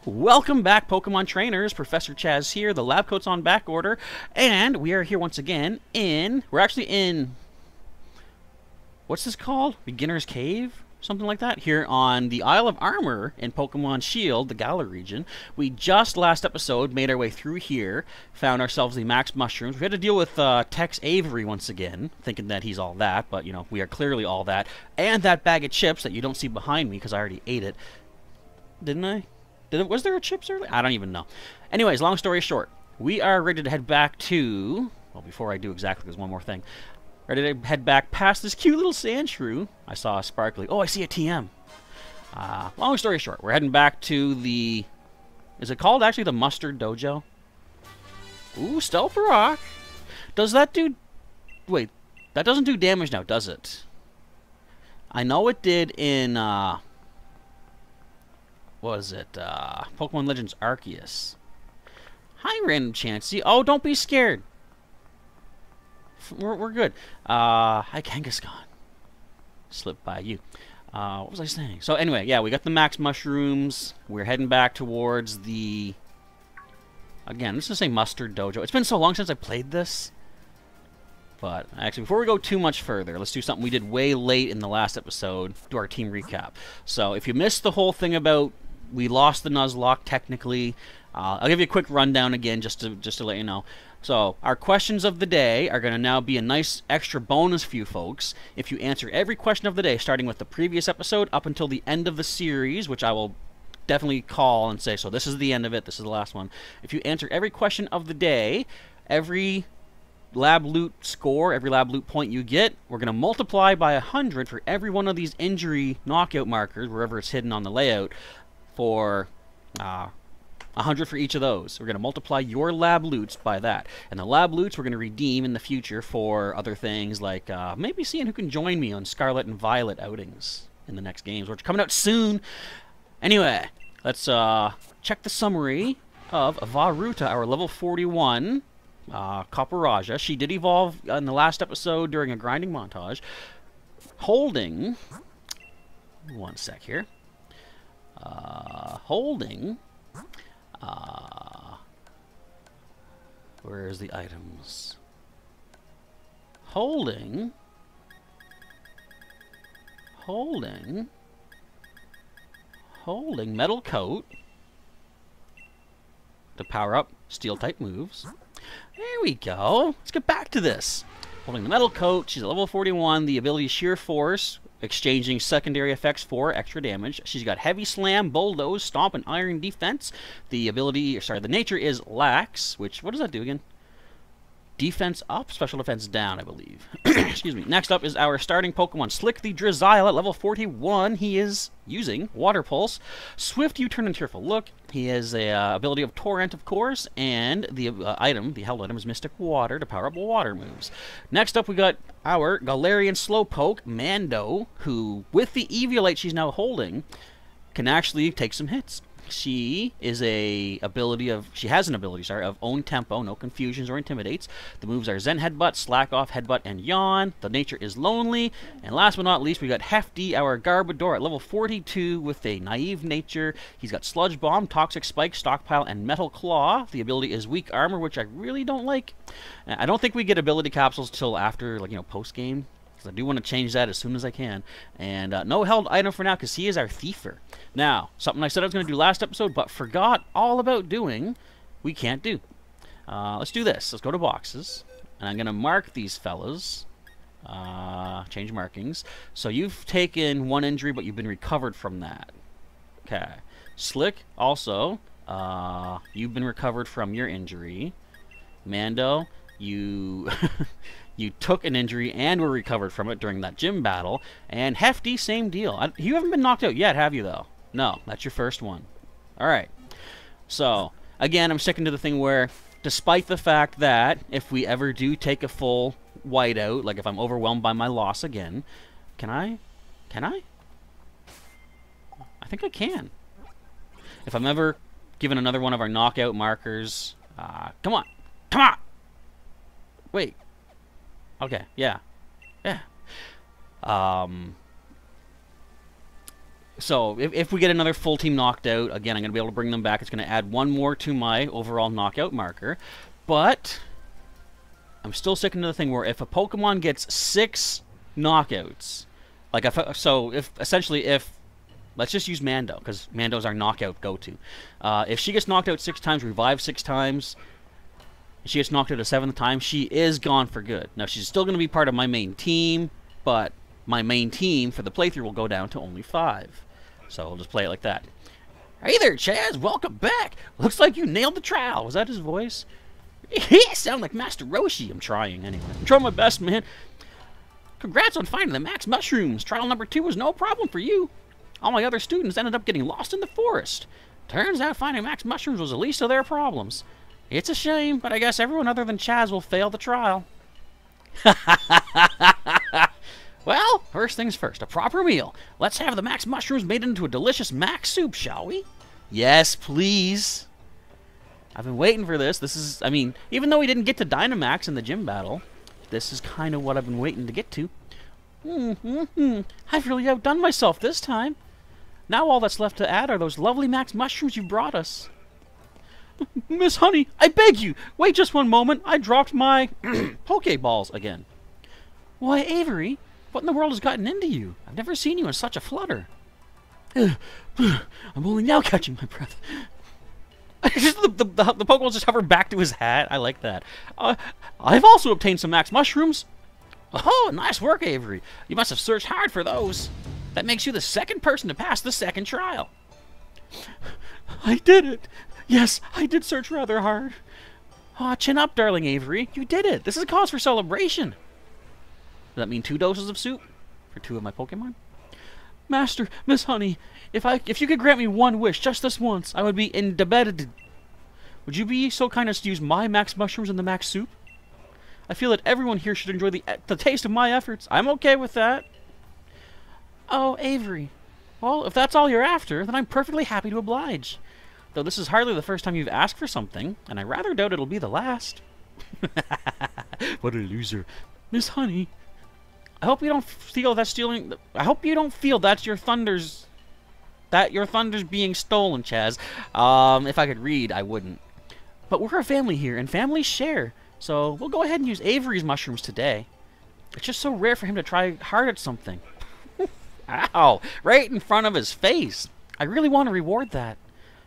Welcome back, Pokemon Trainers. Professor Chaz here. The lab coat's on back order, and we are here once again in... We're actually in... What's this called? Beginner's Cave? Something like that? Here on the Isle of Armor in Pokemon Shield, the Galar region. We just, last episode, made our way through here, found ourselves the Max Mushrooms. We had to deal with Tex Avery once again, thinking that he's all that, but, you know, we are clearly all that. And that bag of chips that you don't see behind me, because I already ate it. Didn't I? Was there a chips earlier? I don't even know. Anyways, long story short, we are ready to head back to... Well, before I do exactly, there's one more thing. Ready to head back past this cute little sand shrew. I saw a sparkly... Oh, I see a TM. Long story short, we're heading back to the... Is it called actually the Mustard Dojo? Ooh, Stealth Rock. Does that do... Wait, that doesn't do damage now, does it? I know it did in... What was it? Pokemon Legends Arceus. Hi, Random Chansey. Oh, don't be scared. We're good. Hi, Kangaskhan. Slipped by you. What was I saying? So anyway, yeah, we got the Max Mushrooms. We're heading back towards the... Again, let's just say Mustard Dojo. It's been so long since I played this. But actually, before we go too much further, let's do something we did way late in the last episode. Do our team recap. So if you missed the whole thing about... We lost the Nuzlocke, technically. I'll give you a quick rundown again, just to let you know. So, our questions of the day are going to now be a nice extra bonus for you folks. If you answer every question of the day, starting with the previous episode up until the end of the series, which I will definitely call and say, so this is the end of it, this is the last one. If you answer every question of the day, every lab loot score, every lab loot point you get, we're going to multiply by 100 for every one of these injury knockout markers, wherever it's hidden on the layout, for 100 for each of those. We're going to multiply your lab loots by that. And the lab loots we're going to redeem in the future for other things like maybe seeing who can join me on Scarlet and Violet outings in the next games, which are coming out soon. Anyway, let's check the summary of Varuta, our level 41 Copperajah. She did evolve in the last episode during a grinding montage. Holding... One sec here. Holding... where's the items? Holding Metal Coat to power up Steel-type moves. There we go. Let's get back to this. Holding the Metal Coat, she's at level 41. The ability Sheer Force, exchanging secondary effects for extra damage. She's got Heavy Slam, Bulldoze, Stomp, and Iron Defense. The ability, sorry, the nature is Lax, which, what does that do again? Defense up, special defense down, I believe. Excuse me. Next up is our starting Pokemon, Slick the Drizzile at level 41. He is using Water Pulse, Swift U-Turn, and Tearful Look. He has a ability of Torrent, of course, and the item, the held item, is Mystic Water to power up water moves. Next up, we got our Galarian Slowpoke, Mando, who, with the Eviolite she's now holding, can actually take some hits. She has an ability of Own Tempo, no confusions or intimidates. The moves are Zen Headbutt, Slack Off, Headbutt, and Yawn. The nature is Lonely. And last but not least, we got Hefty, our Garbodor at level 42 with a naive nature. He's got Sludge Bomb, Toxic Spike, Stockpile, and Metal Claw. The ability is Weak Armor, which I really don't like. I don't think we get ability capsules till after, like, you know, post-game. I do want to change that as soon as I can. And no held item for now because he is our Thiefer. Now, something I said I was going to do last episode but forgot all about doing, we can't do. Let's do this. Let's go to boxes. And I'm going to mark these fellas. Change markings. So you've taken one injury but you've been recovered from that. Okay. Slick, also, you've been recovered from your injury. Mando, you... You took an injury and were recovered from it during that gym battle. And Hefty, same deal. You haven't been knocked out yet, have you, though? No, that's your first one. Alright. So, again, I'm sticking to the thing where, despite the fact that if we ever do take a full whiteout, like if I'm overwhelmed by my loss again, can I? Can I? I think I can. If I'm ever given another one of our knockout markers... come on! Come on! Wait. Okay, yeah. Yeah. So if we get another full team knocked out, again, I'm going to be able to bring them back. It's going to add one more to my overall knockout marker. But I'm still sticking to the thing where if a Pokemon gets 6 knockouts, like if let's just use Mando, because Mando's our knockout go-to. If she gets knocked out 6 times, revived 6 times, and she gets knocked out a 7th time, she is gone for good. Now, she's still going to be part of my main team, but my main team for the playthrough will go down to only 5. So I'll just play it like that. Hey there, Chaz. Welcome back. Looks like you nailed the trial. Was that his voice? Yeah, sound like Master Roshi. I'm trying, anyway. I'm trying my best, man. Congrats on finding the max mushrooms. Trial number 2 was no problem for you. All my other students ended up getting lost in the forest. Turns out finding max mushrooms was the least of their problems. It's a shame, but I guess everyone other than Chaz will fail the trial. Well, first things first, a proper meal. Let's have the max mushrooms made into a delicious max soup, shall we? Yes, please. I've been waiting for this. This is, I mean, even though we didn't get to Dynamax in the gym battle, this is kind of what I've been waiting to get to. I've really outdone myself this time. Now all that's left to add are those lovely max mushrooms you brought us. Miss Honey, I beg you, wait just one moment. I dropped my Pokeballs again. Why, Avery, what in the world has gotten into you? I've never seen you in such a flutter. I'm only now catching my breath. the Pokeballs just hover back to his hat. I like that. I've also obtained some max mushrooms. Oh, nice work, Avery. You must have searched hard for those. That makes you the 2nd person to pass the 2nd trial. I did it. Yes, I did search rather hard. Aw, chin up, darling Avery. You did it. This is a cause for celebration. Does that mean 2 doses of soup for 2 of my Pokemon? Master, Miss Honey, if you could grant me one wish just this once, I would be indebted. Would you be so kind as to use my max mushrooms in the max soup? I feel that everyone here should enjoy the taste of my efforts. I'm okay with that. Oh, Avery. Well, if that's all you're after, then I'm perfectly happy to oblige. Though this is hardly the first time you've asked for something, and I rather doubt it'll be the last. What a loser. Miss Honey, I hope you don't feel that stealing... I hope you don't feel that's your thunders... that your thunder's being stolen, Chaz. If I could read, I wouldn't. But we're a family here, and families share. So we'll go ahead and use Avery's mushrooms today. It's just so rare for him to try hard at something. Ow! Right in front of his face. I really want to reward that.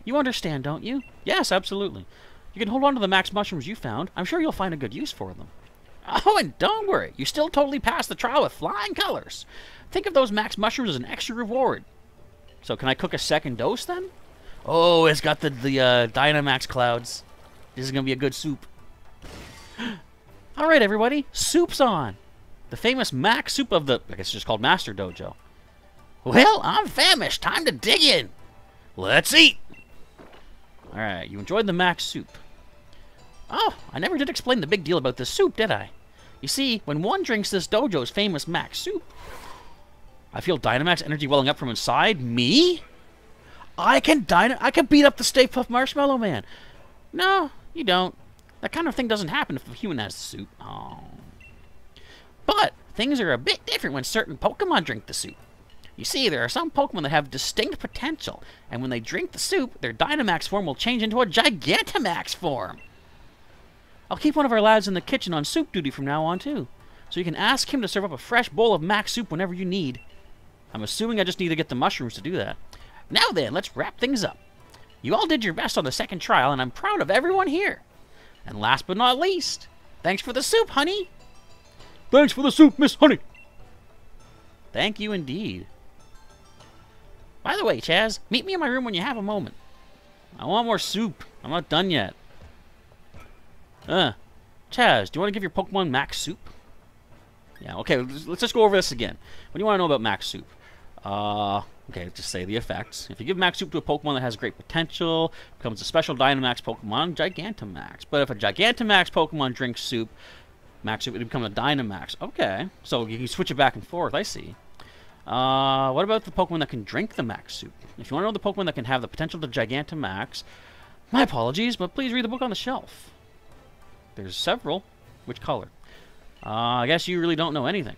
You understand, don't you? Yes, absolutely. You can hold on to the max mushrooms you found. I'm sure you'll find a good use for them. Oh, and don't worry. You still totally passed the trial with flying colors. Think of those max mushrooms as an extra reward. So can I cook a 2nd dose then? Oh, it's got the Dynamax clouds. This is going to be a good soup. All right, everybody. Soup's on. The famous max soup of the... I guess it's just called Master Dojo. Well, I'm famished. Time to dig in. Let's eat. All right, you enjoyed the max soup. Oh, I never did explain the big deal about this soup, did I? You see, when one drinks this dojo's famous max soup, I feel Dynamax energy welling up from inside me. I can beat up the Stay Puft Marshmallow Man. No, you don't. That kind of thing doesn't happen if a human has the soup. Oh. But things are a bit different when certain Pokemon drink the soup. You see, there are some Pokemon that have distinct potential, and when they drink the soup, their Dynamax form will change into a Gigantamax form. I'll keep one of our lads in the kitchen on soup duty from now on, too, so you can ask him to serve up a fresh bowl of max soup whenever you need. I'm assuming I just need to get the mushrooms to do that. Now then, let's wrap things up. You all did your best on the 2nd trial, and I'm proud of everyone here. And last but not least, thanks for the soup, honey. Thanks for the soup, Miss Honey. Thank you indeed. By the way, Chaz, meet me in my room when you have a moment. I want more soup. I'm not done yet. Chaz, do you want to give your Pokemon max soup? Yeah, okay, let's just go over this again. What do you want to know about max soup? Okay, just say the effects. If you give max soup to a Pokemon that has great potential, it becomes a special Dynamax Pokemon, Gigantamax. But if a Gigantamax Pokemon drinks soup, max soup, it becomes a Dynamax. Okay, so you can switch it back and forth, I see. What about the Pokemon that can drink the max soup? If you want to know the Pokemon that can have the potential to Gigantamax, my apologies, but please read the book on the shelf. There's several. Which color? I guess you really don't know anything.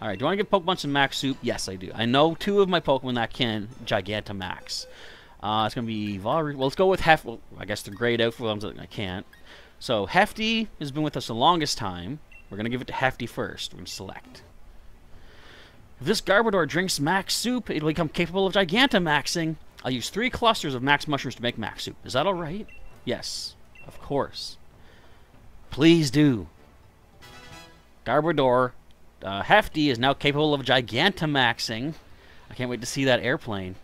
Alright, do I want to give Pokemon some Max Soup? Yes, I do. I know 2 of my Pokemon that can Gigantamax. It's going to be Well, let's go with Hefty. Well, I guess they're grayed out for the ones that I can't. So, Hefty has been with us the longest time. We're going to give it to Hefty first. We're going to select. If this Garbodor drinks Max Soup, it'll become capable of Gigantamaxing. I'll use 3 clusters of Max Mushrooms to make Max Soup. Is that alright? Yes, of course. Please do. Garbodor Hefty is now capable of Gigantamaxing. I can't wait to see that airplane.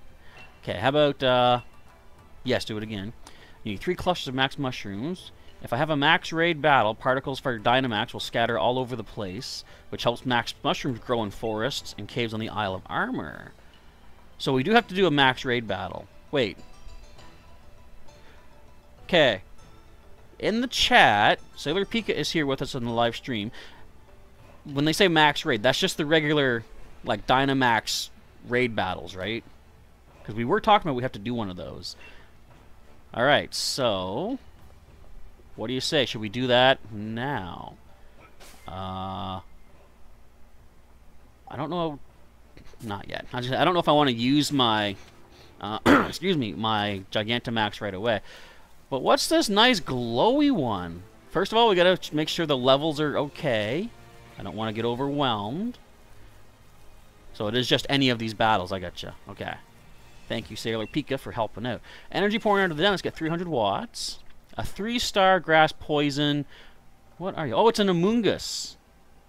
Okay, how about... yes, do it again. You need 3 clusters of Max Mushrooms. If I have a Max Raid battle, particles for Dynamax will scatter all over the place, which helps Max Mushrooms grow in forests and caves on the Isle of Armor. So we do have to do a Max Raid battle. Wait. Okay. In the chat, Sailor Pika is here with us on the live stream. When they say Max Raid, that's just the regular, like, Dynamax raid battles, right? Because we were talking about we have to do one of those. Alright, so... what do you say? Should we do that now? I don't know... not yet. I don't know if I want to use my... excuse me, my Gigantamax right away. But what's this nice glowy one? First of all, we gotta make sure the levels are okay. I don't want to get overwhelmed. So it is just any of these battles. I gotcha. Okay. Thank you, Sailor Pika, for helping out. Energy pouring out of the den. Let's get 300 watts. A 3-star grass poison. What are you? Oh, it's an Amoongus.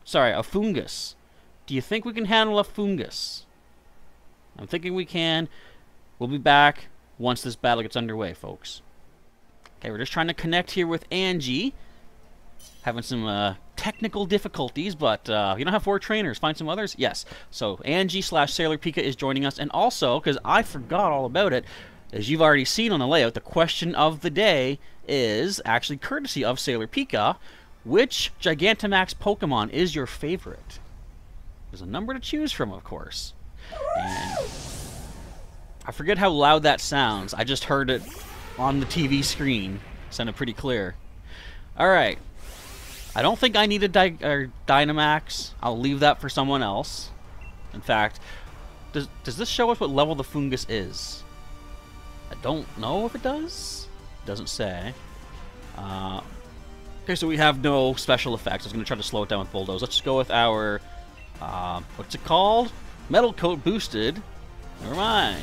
Sorry, a Fungus. Do you think we can handle a Fungus? I'm thinking we can. We'll be back once this battle gets underway, folks. Okay, we're just trying to connect here with Angie. Having some technical difficulties, but you don't have 4 trainers. Find some others? Yes. So Angie/Sailor Pika is joining us. And also, because I forgot all about it, as you've already seen on the layout, the question of the day is actually courtesy of Sailor Pika. Which Gigantamax Pokemon is your favorite? There's a number to choose from, of course. And I forget how loud that sounds. I just heard it on the TV screen. Sounded pretty clear. Alright. I don't think I need a Dynamax. I'll leave that for someone else. In fact, does this show us what level the Fungus is? I don't know if it does. It doesn't say. Okay, so we have no special effects. I was going to try to slow it down with Bulldoze. Let's just go with our... what's it called? Metal Coat Boosted. Never mind.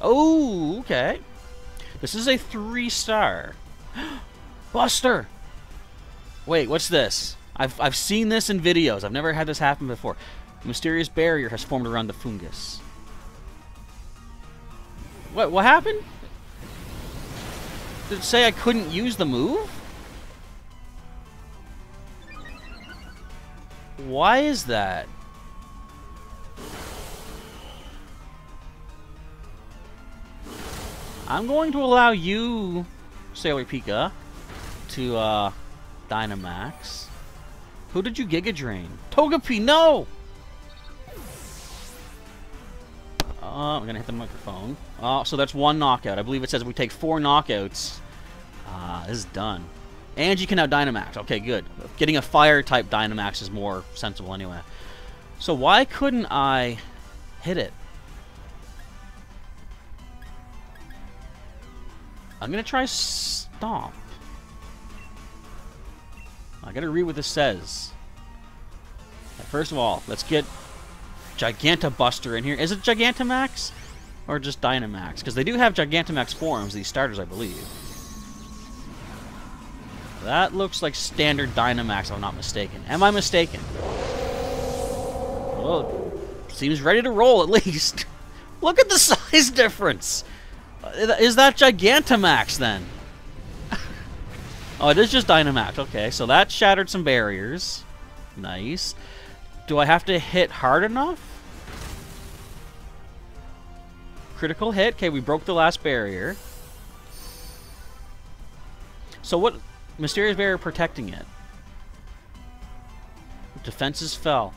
Oh, okay. This is a 3-star. Buster! Wait, what's this? I've seen this in videos. I've never had this happen before. A mysterious barrier has formed around the Fungus. What happened? Did it say I couldn't use the move? Why is that? I'm going to allow you, Sailor Pika, to Dynamax. Who did you Giga Drain? Togepi, no! I'm gonna hit the microphone. So that's 1 knockout. I believe it says if we take 4 knockouts, this is done. Angie can now Dynamax. Okay, good. Getting a Fire-type Dynamax is more sensible anyway. So why couldn't I hit it? I'm gonna try Stomp. I gotta read what this says. First of all, let's get Gigantabuster in here. Is it Gigantamax? Or just Dynamax? Because they do have Gigantamax forms, these starters, I believe. That looks like standard Dynamax, if I'm not mistaken. Am I mistaken? Well, seems ready to roll, at least. Look at the size difference! Is that Gigantamax, then? Oh, it is just Dynamax. Okay, so that shattered some barriers. Nice. Do I have to hit hard enough? Critical hit. Okay, we broke the last barrier. So what... Mysterious barrier protecting it. Defenses fell.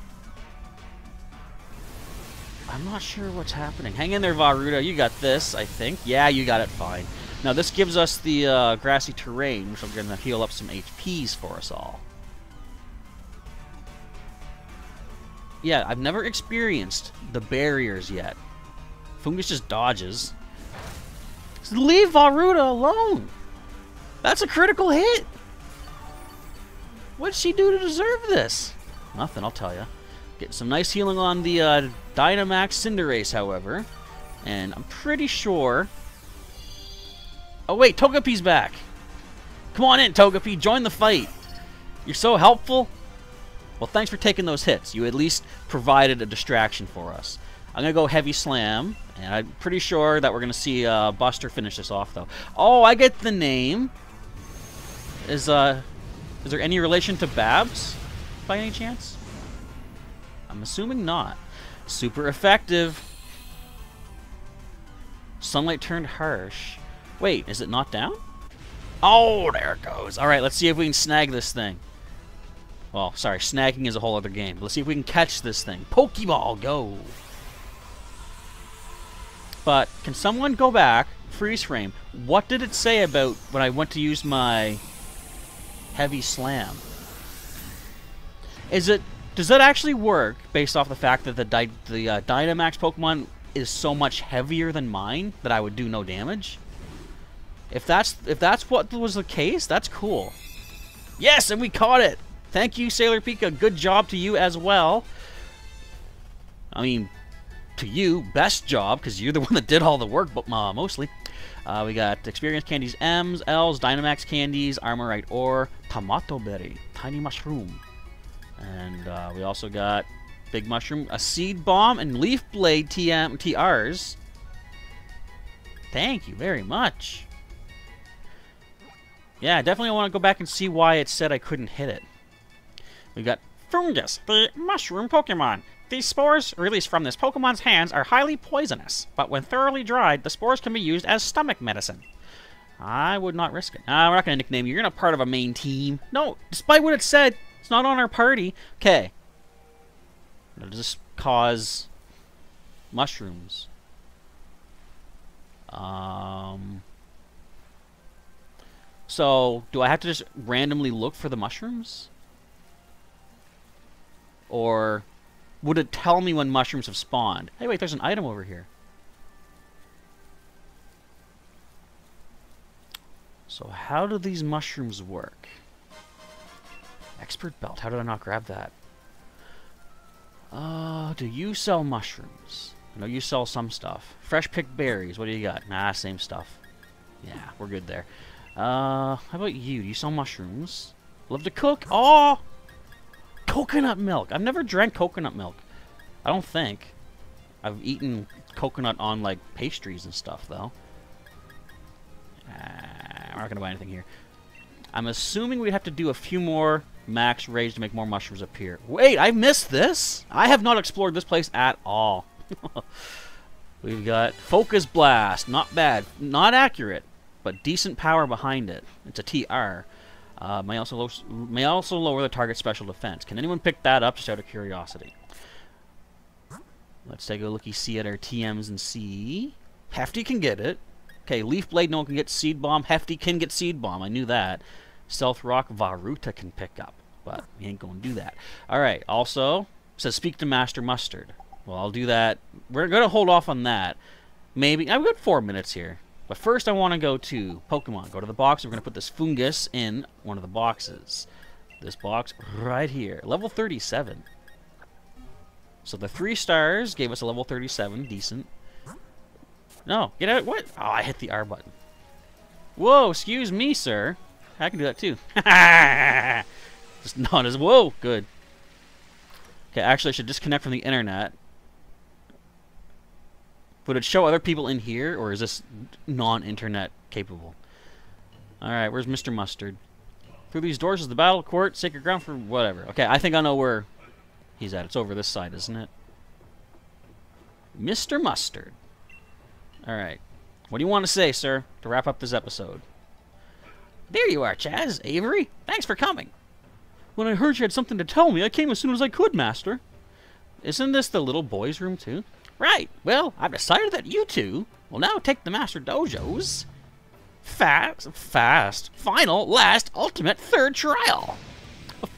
I'm not sure what's happening. Hang in there, Varuda. You got this, I think. Yeah, you got it fine. Now, this gives us the grassy terrain, which I'm going to heal up some HPs for us all. Yeah, I've never experienced the barriers yet. Fungus just dodges. So leave Varuta alone. That's a critical hit. What'd she do to deserve this? Nothing, I'll tell you. Get some nice healing on the Dynamax Cinderace, however. And I'm pretty sure... Oh wait, Togepi's back. Come on in, Togepi. Join the fight. You're so helpful. Well, thanks for taking those hits. You at least provided a distraction for us. I'm going to go Heavy Slam. And I'm pretty sure that we're going to see Buster finish this off, though. Oh, I get the name. Is there any relation to Babs, by any chance? I'm assuming not. Super effective. Sunlight turned harsh. Wait, is it not down? Oh, there it goes. Alright, let's see if we can snag this thing. Well, sorry, snagging is a whole other game. Let's see if we can catch this thing. Pokeball, go! But, can someone go back, freeze frame, what did it say about when I went to use my Heavy Slam? Does that actually work based off the fact that the Dynamax Pokemon is so much heavier than mine that I would do no damage? If that's what was the case, that's cool. Yes, and we caught it! Thank you, Sailor Pika. Good job to you as well. I mean, to you, best job, because you're the one that did all the work, but mostly. We got Experience Candies M's, L's, Dynamax Candies, Armorite Ore, Tomato Berry, Tiny Mushroom. And we also got Big Mushroom, a Seed Bomb, and Leaf Blade TRs. Thank you very much. Yeah, definitely want to go back and see why it said I couldn't hit it. We got Fungus, the mushroom Pokemon. These spores released from this Pokemon's hands are highly poisonous, but when thoroughly dried, the spores can be used as stomach medicine. I would not risk it. We're not going to nickname you. You're not part of a main team. No, despite what it said, it's not on our party. Okay. Does this cause mushrooms? So, do I have to just randomly look for the mushrooms? Or would it tell me when mushrooms have spawned? Hey, wait, there's an item over here. So how do these mushrooms work? Expert belt. How did I not grab that? Do you sell mushrooms? I know you sell some stuff. Fresh picked berries. What do you got? Nah, same stuff. Yeah, we're good there. How about you? Do you sell mushrooms? Love to cook? Oh! Coconut milk. I've never drank coconut milk. I don't think. I've eaten coconut on, like, pastries and stuff, though. We're not going to buy anything here. I'm assuming we'd have to do a few more max raids to make more mushrooms appear. Wait, I missed this? I have not explored this place at all. We've got Focus Blast. Not bad. Not accurate, but decent power behind it. It's a TR. May also lower the target's special defense. Can anyone pick that up just out of curiosity? Let's take a looky-see at our TMs and see. Hefty can get it. Okay, Leaf Blade, no one can get Seed Bomb. Hefty can get Seed Bomb. I knew that. Stealth Rock, Varuta can pick up, but we ain't going to do that. All right, also, says speak to Master Mustard. Well, I'll do that. We're going to hold off on that. Maybe. I've got 4 minutes here. But first I want to go to Pokemon. Go to the box. We're going to put this Fungus in one of the boxes. This box right here. Level 37. So the 3 stars gave us a level 37. Decent. No, get out. What? Oh, I hit the R button. Whoa, excuse me, sir. I can do that too. Just not as... Whoa, good. Okay, actually I should disconnect from the internet. Would it show other people in here, or is this non-internet capable? Alright, where's Mr. Mustard? Through these doors is the battle court, sacred ground for whatever. Okay, I think I know where he's at. It's over this side, isn't it? Mr. Mustard. Alright. What do you want to say, sir, to wrap up this episode? There you are, Chaz. Avery, thanks for coming. When I heard you had something to tell me, I came as soon as I could, Master. Isn't this the little boy's room, too? Right. Well, I've decided that you two will now take the Master Dojo's final, last, ultimate, third trial.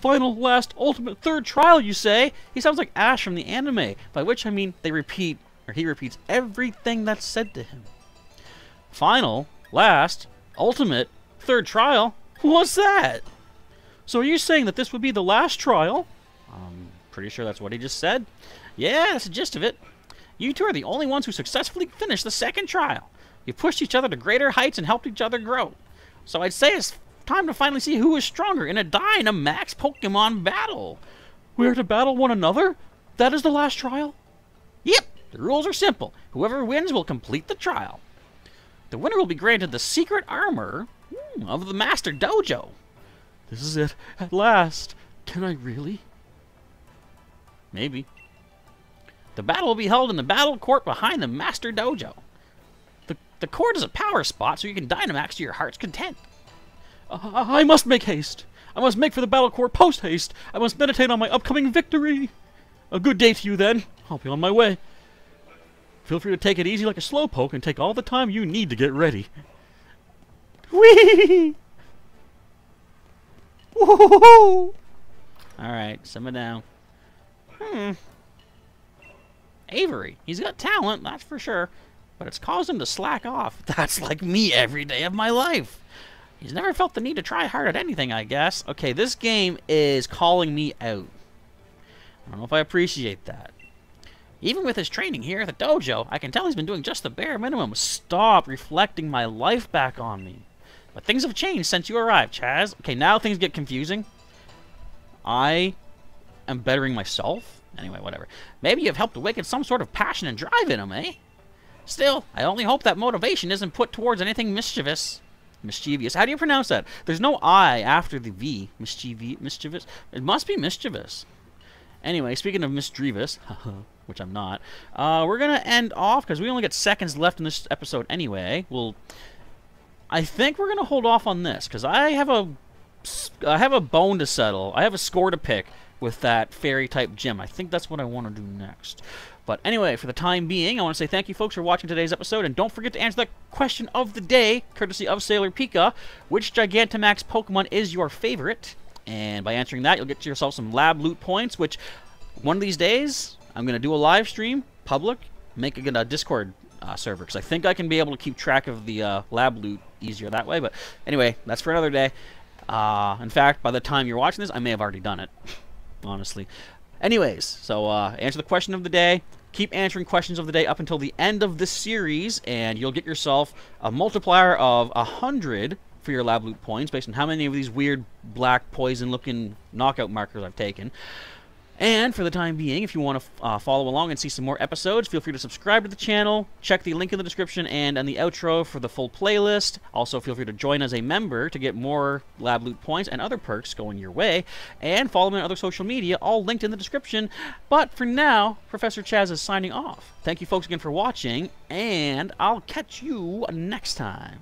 Final, last, ultimate, third trial, you say? He sounds like Ash from the anime, by which I mean he repeats everything that's said to him. Final, last, ultimate, third trial? What's that? So are you saying that this would be the last trial? I'm pretty sure that's what he just said. Yeah, that's the gist of it. You two are the only ones who successfully finished the second trial. You pushed each other to greater heights and helped each other grow. So I'd say it's time to finally see who is stronger in a Dynamax Pokemon battle. We are to battle one another? That is the last trial? Yep, the rules are simple. Whoever wins will complete the trial. The winner will be granted the secret armor of the Master Dojo. This is it. At last. Can I really? Maybe. The battle will be held in the battle court behind the Master Dojo. The court is a power spot, so you can Dynamax to your heart's content. I must make haste. I must make for the battle court post-haste. I must meditate on my upcoming victory. A good day to you, then. I'll be on my way. Feel free to take it easy like a slowpoke and take all the time you need to get ready. Whee! Whoa! Alright, simmer down. Avery. He's got talent, that's for sure. But it's caused him to slack off. That's like me every day of my life. He's never felt the need to try hard at anything, I guess. Okay, this game is calling me out. I don't know if I appreciate that. Even with his training here at the dojo, I can tell he's been doing just the bare minimum. Stop reflecting my life back on me. But things have changed since you arrived, Chaz. Okay, now things get confusing. I am bettering myself? Anyway, whatever. Maybe you've helped awaken some sort of passion and drive in him, eh? Still, I only hope that motivation isn't put towards anything mischievous. Mischievous. How do you pronounce that? There's no I after the V. Mischievous? It must be mischievous. Anyway, speaking of mischievous, which I'm not, we're going to end off, because we only got seconds left in this episode anyway. I think we're going to hold off on this, because I have a bone to settle. I have a score to pick with that fairy-type gym. I think that's what I want to do next. But anyway, for the time being, I want to say thank you, folks, for watching today's episode, and don't forget to answer the question of the day, courtesy of Sailor Pika. Which Gigantamax Pokemon is your favorite? And by answering that, you'll get yourself some lab loot points, which one of these days, I'm going to do a live stream, public, make a Discord server, because I think I can be able to keep track of the lab loot easier that way. But anyway, that's for another day. In fact, by the time you're watching this, I may have already done it, honestly. Anyways, so answer the question of the day. Keep answering questions of the day up until the end of this series, and you'll get yourself a multiplier of 100 for your lab loot points based on how many of these weird black poison-looking knockout markers I've taken. And for the time being, if you want to follow along and see some more episodes, feel free to subscribe to the channel. Check the link in the description and on the outro for the full playlist. Also, feel free to join as a member to get more lab loot points and other perks going your way. And follow me on other social media, all linked in the description. But for now, Professor Chaz is signing off. Thank you folks again for watching, and I'll catch you next time.